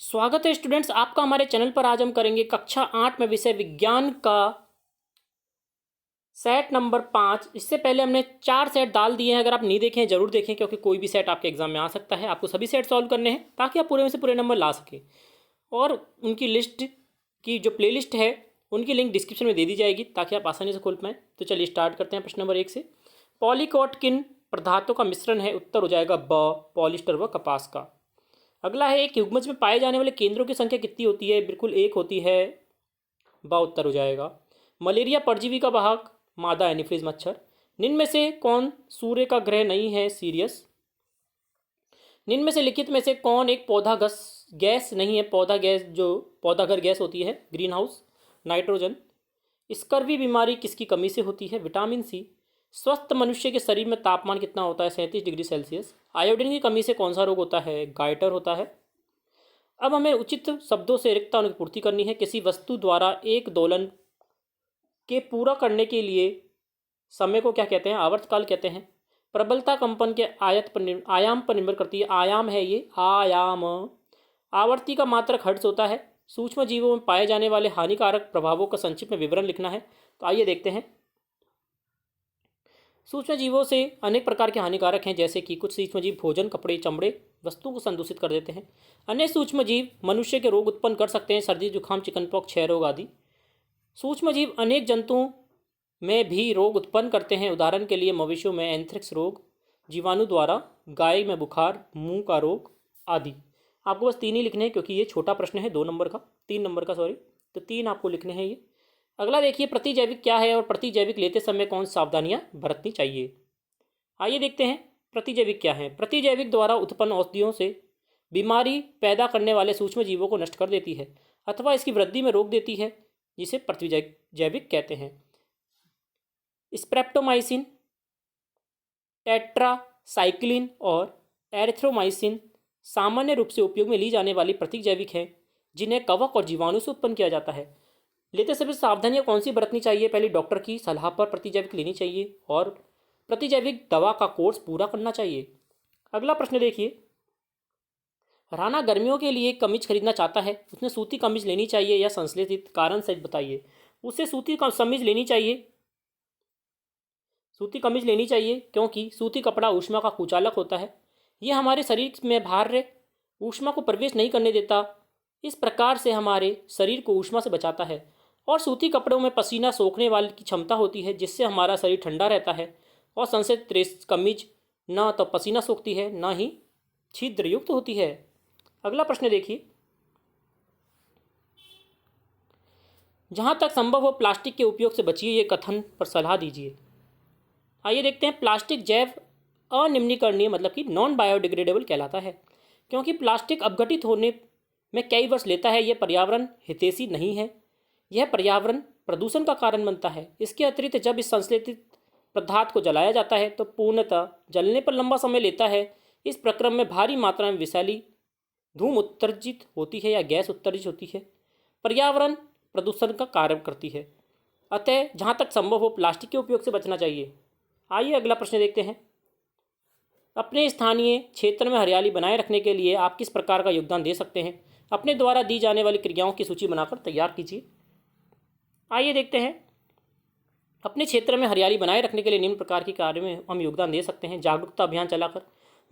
स्वागत है स्टूडेंट्स आपका हमारे चैनल पर। आज हम करेंगे कक्षा 8 में विषय विज्ञान का सेट नंबर 5। इससे पहले हमने 4 सेट डाल दिए हैं। अगर आप नहीं देखें जरूर देखें, क्योंकि कोई भी सेट आपके एग्जाम में आ सकता है। आपको सभी सेट सॉल्व करने हैं ताकि आप पूरे में से पूरे नंबर ला सकें। और उनकी लिस्ट की जो प्लेलिस्ट है उनकी लिंक डिस्क्रिप्शन में दे दी जाएगी ताकि आप आसानी से खोल पाएँ। तो चलिए स्टार्ट करते हैं प्रश्न नंबर 1 से। पॉलीकोट किन पदार्थों का मिश्रण है? उत्तर हो जाएगा ब, पॉलिस्टर व कपास का। अगला है, एक युग्मज में पाए जाने वाले केंद्रों की संख्या कितनी होती है? बिल्कुल 1 होती है, ब उत्तर हो जाएगा। मलेरिया परजीवी का वाहक मादा एनीफ्रीज मच्छर। निम्न में से कौन सूर्य का ग्रह नहीं है? सीरियस। निम्न में से लिखित में से कौन एक पौधा गैस नहीं है? पौधा गैस जो पौधाघर गैस होती है, ग्रीन हाउस, नाइट्रोजन। स्कर्वी बीमारी किसकी कमी से होती है? Vitamin C. स्वस्थ मनुष्य के शरीर में तापमान कितना होता है? 37 डिग्री सेल्सियस। आयोडीन की कमी से कौन सा रोग होता है? गाइटर होता है। अब हमें उचित शब्दों से रिक्तता की पूर्ति करनी है। किसी वस्तु द्वारा एक दोलन के पूरा करने के लिए समय को क्या कहते हैं? आवर्तकाल कहते हैं। प्रबलता कंपन के आयाम पर निर्भर करती है। आयाम है ये, आयाम। आवर्ती का मात्रक हर्ट्ज होता है। सूक्ष्म जीवों में पाए जाने वाले हानिकारक प्रभावों का संक्षिप्त में विवरण लिखना है। तो आइए देखते हैं। सूक्ष्म जीवों से अनेक प्रकार के हानिकारक हैं, जैसे कि कुछ सूक्ष्म जीव भोजन, कपड़े, चमड़े, वस्तुओं को संदूषित कर देते हैं। अन्य सूक्ष्म जीव मनुष्य के रोग उत्पन्न कर सकते हैं, सर्दी, जुकाम, चिकनपॉक्स, क्षय रोग आदि। सूक्ष्म जीव अनेक जंतुओं में भी रोग उत्पन्न करते हैं। उदाहरण के लिए मवेशियों में एंथ्रेक्स रोग जीवाणु द्वारा, गाय में बुखार, मुंह का रोग आदि। आपको बस 3 ही लिखने हैं क्योंकि ये छोटा प्रश्न है, 2 नंबर का, 3 नंबर का, सॉरी। तो 3 आपको लिखने हैं ये। अगला देखिए, प्रतिजैविक क्या है और प्रतिजैविक लेते समय कौन सावधानियां बरतनी चाहिए? आइए देखते हैं प्रतिजैविक क्या है। प्रतिजैविक द्वारा उत्पन्न औषधियों से बीमारी पैदा करने वाले सूक्ष्म जीवों को नष्ट कर देती है अथवा इसकी वृद्धि में रोक देती है, जिसे प्रतिजैविक कहते हैं। स्प्रेप्टोमाइसिन, टेट्रासाइक्लिन और एरिथ्रोमाइसिन सामान्य रूप से उपयोग में ली जाने वाली प्रतिजैविक हैं, जिन्हें कवक और जीवाणु से उत्पन्न किया जाता है। लेते समय सावधानियां कौन सी बरतनी चाहिए? पहले डॉक्टर की सलाह पर प्रतिजैविक लेनी चाहिए और प्रतिजैविक दवा का कोर्स पूरा करना चाहिए। अगला प्रश्न देखिए, राणा गर्मियों के लिए कमीज खरीदना चाहता है, उसने सूती कमीज लेनी चाहिए या संश्लेषित? कारण सहित बताइए। उसे सूती कमीज लेनी चाहिए। सूती कमीज लेनी चाहिए क्योंकि सूती कपड़ा ऊष्मा का कुचालक होता है। यह हमारे शरीर में बाह्य ऊष्मा को प्रवेश नहीं करने देता। इस प्रकार से हमारे शरीर को ऊष्मा से बचाता है। और सूती कपड़ों में पसीना सोखने वाली की क्षमता होती है, जिससे हमारा शरीर ठंडा रहता है। और संश्लेषित कमीज न तो पसीना सोखती है, न ही छिद्रयुक्त होती है। अगला प्रश्न देखिए, जहां तक संभव हो प्लास्टिक के उपयोग से बचिए, ये कथन पर सलाह दीजिए। आइए देखते हैं। प्लास्टिक जैव अनिम्नीकरणीय मतलब कि नॉन बायोडिग्रेडेबल कहलाता है, क्योंकि प्लास्टिक अपघटित होने में कई वर्ष लेता है। यह पर्यावरण हितैषी नहीं है, यह पर्यावरण प्रदूषण का कारण बनता है। इसके अतिरिक्त जब इस संश्लेषित पदार्थ को जलाया जाता है तो पूर्णतः जलने पर लंबा समय लेता है। इस प्रक्रम में भारी मात्रा में विषैली धूम उत्सर्जित होती है या गैस उत्सर्जित होती है, पर्यावरण प्रदूषण का कारण करती है। अतः जहाँ तक संभव हो प्लास्टिक के उपयोग से बचना चाहिए। आइए अगला प्रश्न देखते हैं। अपने स्थानीय क्षेत्र में हरियाली बनाए रखने के लिए आप किस प्रकार का योगदान दे सकते हैं? अपने द्वारा दी जाने वाली क्रियाओं की सूची बनाकर तैयार कीजिए। आइए देखते हैं। अपने क्षेत्र में हरियाली बनाए रखने के लिए निम्न प्रकार के कार्य में हम योगदान दे सकते हैं। जागरूकता अभियान चलाकर,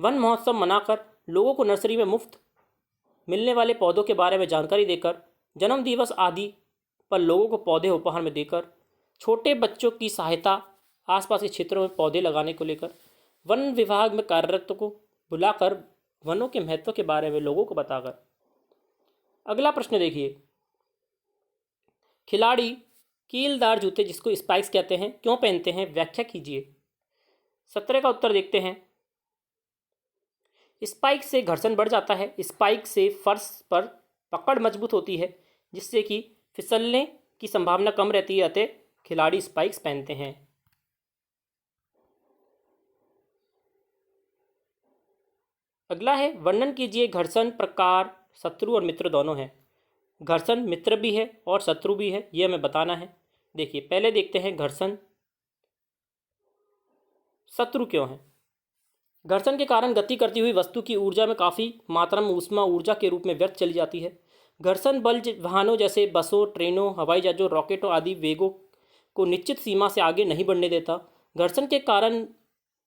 वन महोत्सव मनाकर, लोगों को नर्सरी में मुफ्त मिलने वाले पौधों के बारे में जानकारी देकर, जन्म दिवस आदि पर लोगों को पौधे उपहार में देकर, छोटे बच्चों की सहायता आसपास के क्षेत्रों में पौधे लगाने को लेकर, वन विभाग में कार्यरत को बुलाकर वनों के महत्व के बारे में लोगों को बताकर। अगला प्रश्न देखिए, खिलाड़ी कीलदार जूते जिसको स्पाइक्स कहते हैं क्यों पहनते हैं? व्याख्या कीजिए। 17 का उत्तर देखते हैं। स्पाइक से घर्षण बढ़ जाता है। स्पाइक से फर्श पर पकड़ मजबूत होती है, जिससे कि फिसलने की संभावना कम रहती है। अतः खिलाड़ी स्पाइक्स पहनते हैं। अगला है, वर्णन कीजिए। घर्षण प्रकार शत्रु और मित्र दोनों हैं। घर्षण मित्र भी है और शत्रु भी है, यह हमें बताना है। देखिए पहले देखते हैं घर्षण शत्रु क्यों है। घर्षण के कारण गति करती हुई वस्तु की ऊर्जा में काफ़ी मात्रा में ऊष्मा ऊर्जा के रूप में व्यर्थ चली जाती है। घर्षण बल वाहनों जैसे बसों, ट्रेनों, हवाई जहाज़ों, रॉकेटों आदि वेगों को निश्चित सीमा से आगे नहीं बढ़ने देता। घर्षण के कारण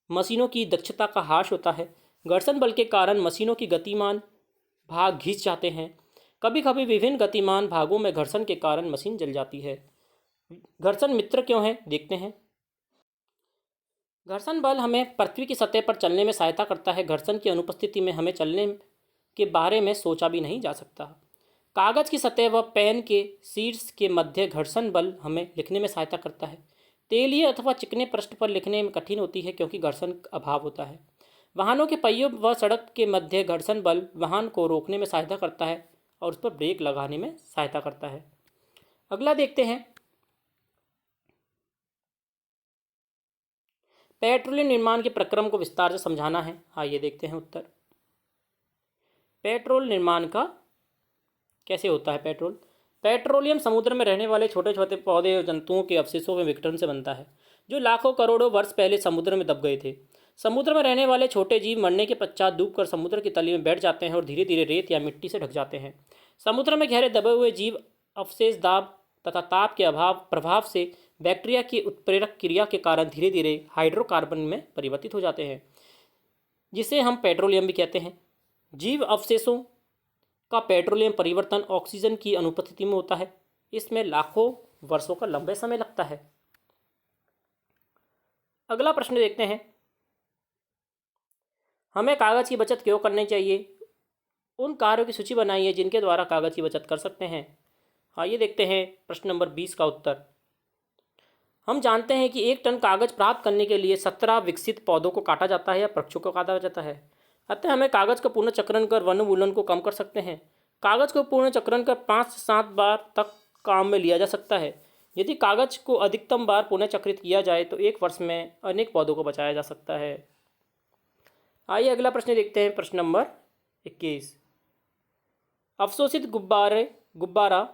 मशीनों की दक्षता का ह्रास होता है। घर्षण बल के कारण मशीनों की गतिमान भाग घिस जाते हैं। कभी कभी विभिन्न गतिमान भागों में घर्षण के कारण मशीन जल जाती है। घर्षण मित्र क्यों है, देखते हैं। घर्षण बल हमें पृथ्वी की सतह पर चलने में सहायता करता है। घर्षण की अनुपस्थिति में हमें चलने के बारे में सोचा भी नहीं जा सकता। कागज की सतह व पेन के शीर्ष के मध्य घर्षण बल हमें लिखने में सहायता करता है। तेलीय अथवा चिकने पृष्ठ पर लिखने में कठिन होती है क्योंकि घर्षण अभाव होता है। वाहनों के पहियों व सड़क के मध्य घर्षण बल वाहन को रोकने में सहायता करता है और उस पर ब्रेक लगाने में सहायता करता है। अगला देखते हैं, पेट्रोलियम निर्माण के प्रक्रम को विस्तार से समझाना है। आइए देखते हैं उत्तर। पेट्रोल निर्माण का कैसे होता है। पेट्रोलियम समुद्र में रहने वाले छोटे छोटे पौधे और जंतुओं के अवशेषों में विघटन से बनता है, जो लाखों करोड़ों वर्ष पहले समुद्र में दब गए थे। समुद्र में रहने वाले छोटे जीव मरने के पश्चात डूबकर समुद्र की तली में बैठ जाते हैं और धीरे धीरे रेत या मिट्टी से ढक जाते हैं। समुद्र में गहरे दबे हुए जीव अवशेष दाब तथा ताप के प्रभाव से बैक्टीरिया की उत्प्रेरक क्रिया के कारण धीरे धीरे हाइड्रोकार्बन में परिवर्तित हो जाते हैं, जिसे हम पेट्रोलियम भी कहते हैं। जीव अवशेषों का पेट्रोलियम परिवर्तन ऑक्सीजन की अनुपस्थिति में होता है। इसमें लाखों वर्षों का लंबे समय लगता है। अगला प्रश्न देखते हैं, हमें कागज की बचत क्यों करनी चाहिए। उन कार्यों की सूची बनाइए जिनके द्वारा कागज की बचत कर सकते हैं। आइए देखते हैं प्रश्न नंबर 20 का उत्तर। हम जानते हैं कि 1 टन कागज प्राप्त करने के लिए 17 विकसित पौधों को काटा जाता है या वृक्षों को काटा जाता है। अतः हमें कागज का पुनः चक्रण कर वनोन्मूलन को कम कर सकते हैं। कागज को पुनः चक्रण कर 5 से 7 बार तक काम में लिया जा सकता है। यदि कागज को अधिकतम बार पुनः चक्रित किया जाए तो 1 वर्ष में अनेक पौधों को बचाया जा सकता है। आइए अगला प्रश्न देखते हैं, प्रश्न नंबर 21। अवशोषित गुब्बारा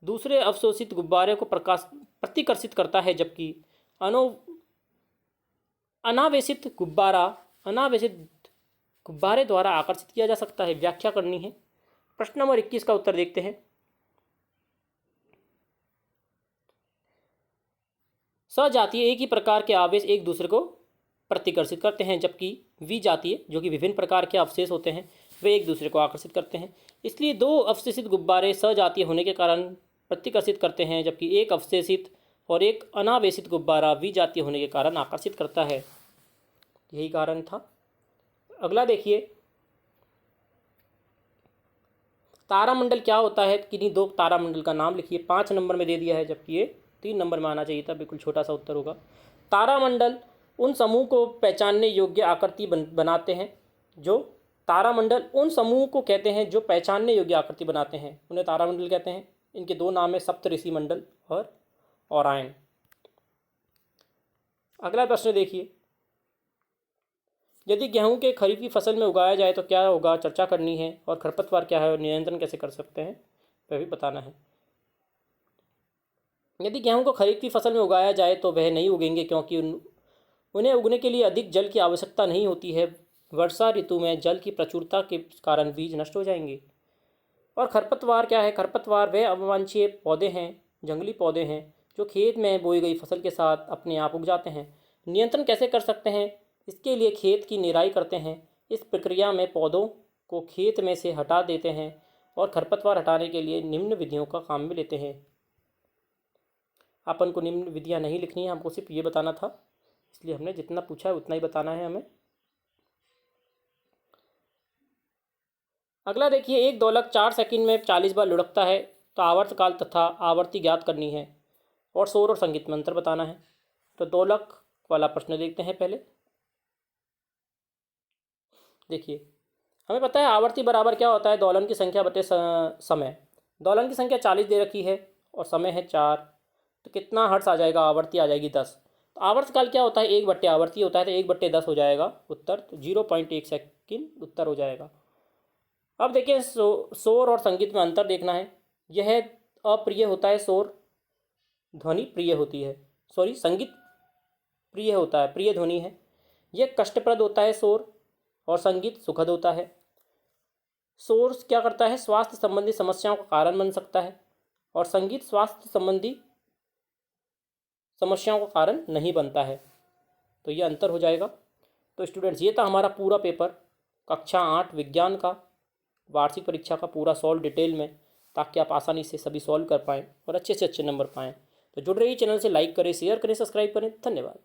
दूसरे अवशोषित गुब्बारे को प्रतिकर्षित करता है, जबकि अनावेशित गुब्बारे द्वारा आकर्षित किया जा सकता है। व्याख्या करनी है। प्रश्न नंबर 21 का उत्तर देखते हैं। सजातीय एक ही प्रकार के आवेश एक दूसरे को प्रतिकर्षित करते हैं, जबकि विजातीय जो कि विभिन्न प्रकार के अवशेष होते हैं वे एक दूसरे को आकर्षित करते हैं। इसलिए 2 अवशेषित गुब्बारे सजातीय होने के कारण प्रतिकर्षित करते हैं, जबकि एक अवशेषित और एक अनावेशित गुब्बारा विजातीय होने के कारण आकर्षित करता है। यही कारण था। अगला देखिए, तारामंडल क्या होता है। किन्हीं 2 तारामंडल का नाम लिखिए। 5 नंबर में दे दिया है, जबकि ये 3 नंबर में आना चाहिए था। बिल्कुल छोटा सा उत्तर होगा। तारामंडल उन समूह को पहचानने योग्य आकृति बनाते हैं। जो तारामंडल उन समूह को कहते हैं जो पहचानने योग्य आकृति बनाते हैं, उन्हें तारामंडल कहते हैं। इनके 2 नाम है, सप्तऋषि मंडल और ओरायन। अगला प्रश्न देखिए, यदि गेहूं के खरीफ की फसल में उगाया जाए तो क्या होगा, चर्चा करनी है। और खरपतवार क्या है और नियंत्रण कैसे कर सकते हैं, वह भी बताना है। यदि गेहूं को खरीफ की फसल में उगाया जाए तो वह नहीं उगेंगे, क्योंकि उन्हें उगने के लिए अधिक जल की आवश्यकता नहीं होती है। वर्षा ऋतु में जल की प्रचुरता के कारण बीज नष्ट हो जाएंगे। और खरपतवार क्या है। खरपतवार वे अवांछनीय पौधे हैं, जंगली पौधे हैं, जो खेत में बोई गई फसल के साथ अपने आप उग जाते हैं। नियंत्रण कैसे कर सकते हैं, इसके लिए खेत की निराई करते हैं। इस प्रक्रिया में पौधों को खेत में से हटा देते हैं और खरपतवार हटाने के लिए निम्न विधियों का काम में लेते हैं। अपन को निम्न विधियां नहीं लिखनी है, हमको सिर्फ ये बताना था, इसलिए हमने जितना पूछा है उतना ही बताना है हमें। अगला देखिए, एक दोलक 4 सेकंड में 40 बार लुढ़कता है, तो आवर्तकाल तथा आवर्ती ज्ञात करनी है और शोर और संगीत में अंतर बताना है। तो दोलक वाला प्रश्न देखते हैं पहले। देखिए, हमें पता है आवर्ती बराबर क्या होता है, दोलन की संख्या बटे समय। दोलन की संख्या 40 दे रखी है और समय है 4, तो कितना हर्ट्ज आ जाएगा, आवर्ती आ जाएगी 10। तो आवर्तकाल क्या होता है, 1 बट्टे आवर्ती होता है, तो 1/10 हो जाएगा उत्तर। तो 0.1 सेकंड उत्तर हो जाएगा। अब देखिए, शोर और संगीत में अंतर देखना है। यह अप्रिय होता है शोर, ध्वनि प्रिय होती है। संगीत प्रिय होता है, प्रिय ध्वनि है। यह कष्टप्रद होता है शोर, और संगीत सुखद होता है। शोर क्या करता है, स्वास्थ्य संबंधी समस्याओं का कारण बन सकता है, और संगीत स्वास्थ्य संबंधी समस्याओं का कारण नहीं बनता है। तो ये अंतर हो जाएगा। तो स्टूडेंट्स, ये था हमारा पूरा पेपर, कक्षा 8 विज्ञान का वार्षिक परीक्षा का पूरा सॉल्व डिटेल में, ताकि आप आसानी से सभी सॉल्व कर पाएँ और अच्छे से अच्छे नंबर पाएँ। तो जुड़ रहिए चैनल से, लाइक करें, शेयर करें, सब्सक्राइब करें। धन्यवाद।